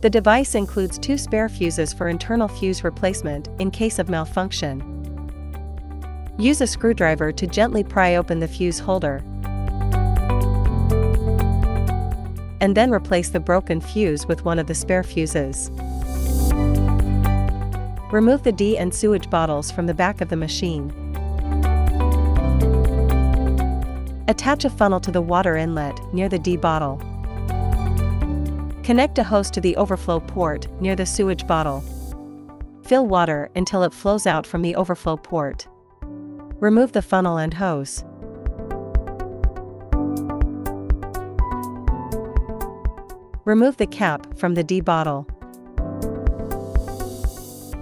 The device includes 2 spare fuses for internal fuse replacement in case of malfunction. Use a screwdriver to gently pry open the fuse holder, and then replace the broken fuse with one of the spare fuses. Remove the D and sewage bottles from the back of the machine. Attach a funnel to the water inlet near the D bottle. Connect a hose to the overflow port near the sewage bottle. Fill water until it flows out from the overflow port. Remove the funnel and hose. Remove the cap from the D bottle.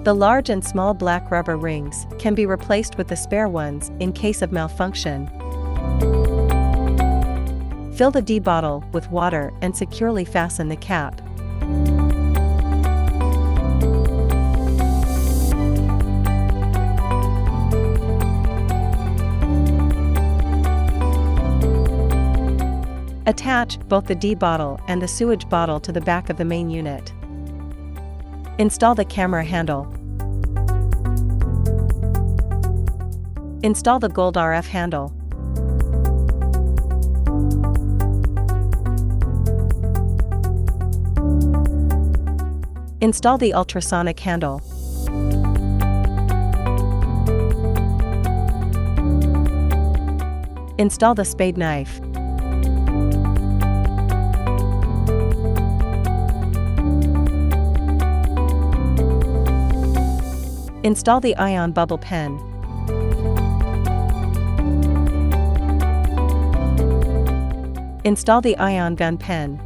The large and small black rubber rings can be replaced with the spare ones in case of malfunction. Fill the D bottle with water and securely fasten the cap. Attach both the D bottle and the sewage bottle to the back of the main unit. Install the camera handle. Install the gold RF handle. Install the ultrasonic handle. Install the spade knife. Install the ion bubble pen. Install the ion gun pen.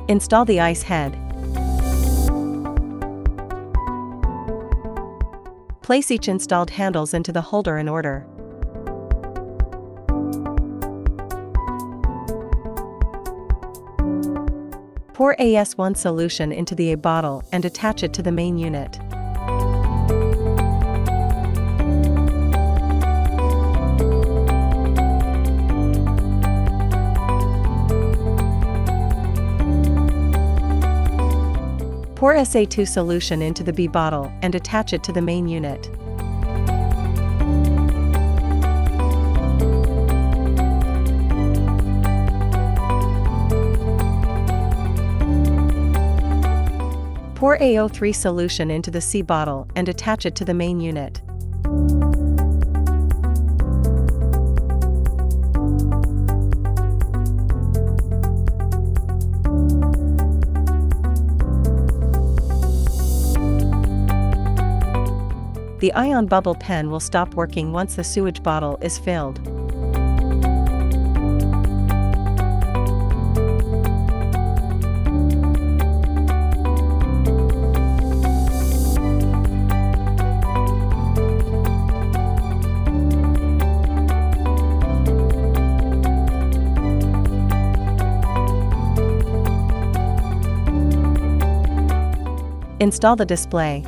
Install the ice head. Place each installed handles into the holder in order. Pour AS1 solution into the A bottle and attach it to the main unit. Pour SA2 solution into the B bottle and attach it to the main unit. Pour AO3 solution into the C bottle and attach it to the main unit. The ion bubble pen will stop working once the sewage bottle is filled. Install the display.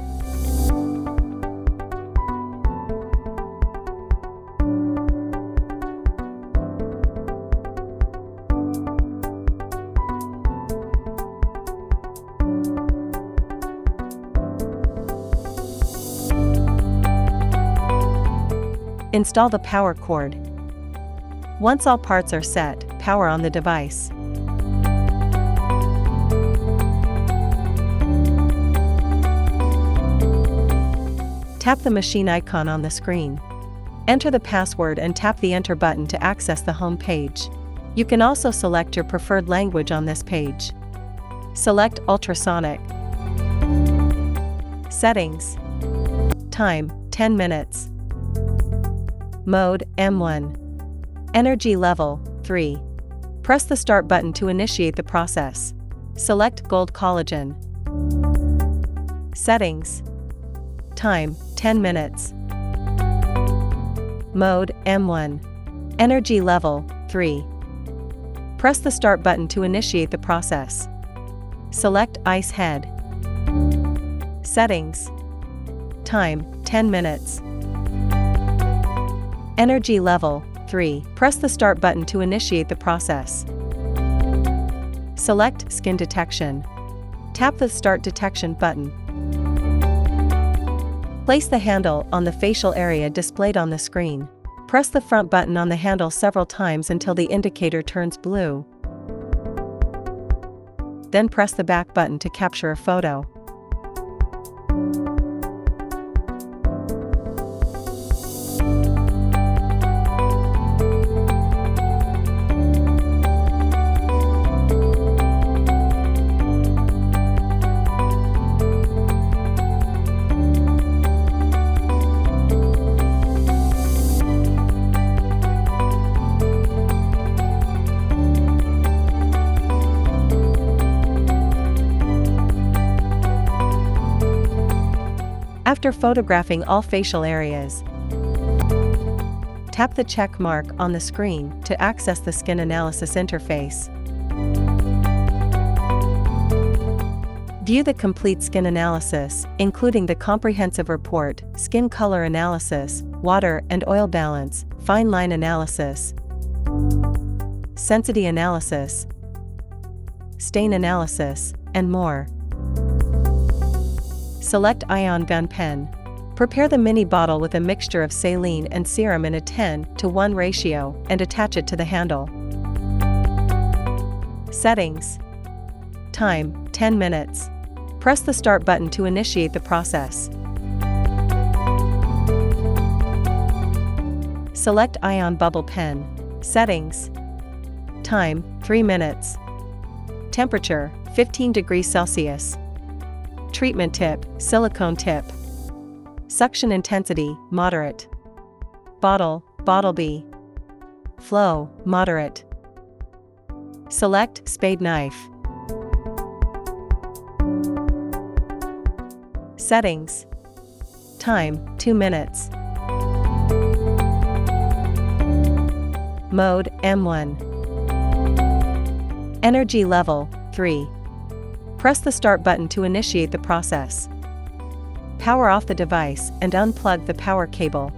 Install the power cord. Once all parts are set, power on the device. Tap the machine icon on the screen. Enter the password and tap the Enter button to access the home page. You can also select your preferred language on this page. Select ultrasonic. Settings. Time, 10 minutes. Mode, M1. Energy level, 3. Press the Start button to initiate the process. Select Gold Collagen. Settings. Time, 10 minutes. Mode, M1. Energy level, 3. Press the Start button to initiate the process. Select Ice Head. Settings. Time, 10 minutes. Energy level, 3. Press the Start button to initiate the process. Select Skin Detection. Tap the Start Detection button. Place the handle on the facial area displayed on the screen. Press the front button on the handle several times until the indicator turns blue. Then press the back button to capture a photo. After photographing all facial areas, tap the check mark on the screen to access the skin analysis interface. View the complete skin analysis, including the comprehensive report, skin color analysis, water and oil balance, fine line analysis, sensitivity analysis, stain analysis, and more. Select Ion Gun Pen. Prepare the mini bottle with a mixture of saline and serum in a 10:1 ratio and attach it to the handle. Settings. Time, 10 minutes. Press the Start button to initiate the process. Select Ion Bubble Pen. Settings. Time, 3 minutes. Temperature, 15 degrees Celsius. Treatment tip, silicone tip. Suction intensity, moderate. Bottle B. Flow, moderate. Select Spade Knife. Settings. Time, 2 minutes. Mode, M1. Energy level, 3. Press the Start button to initiate the process. Power off the device and unplug the power cable.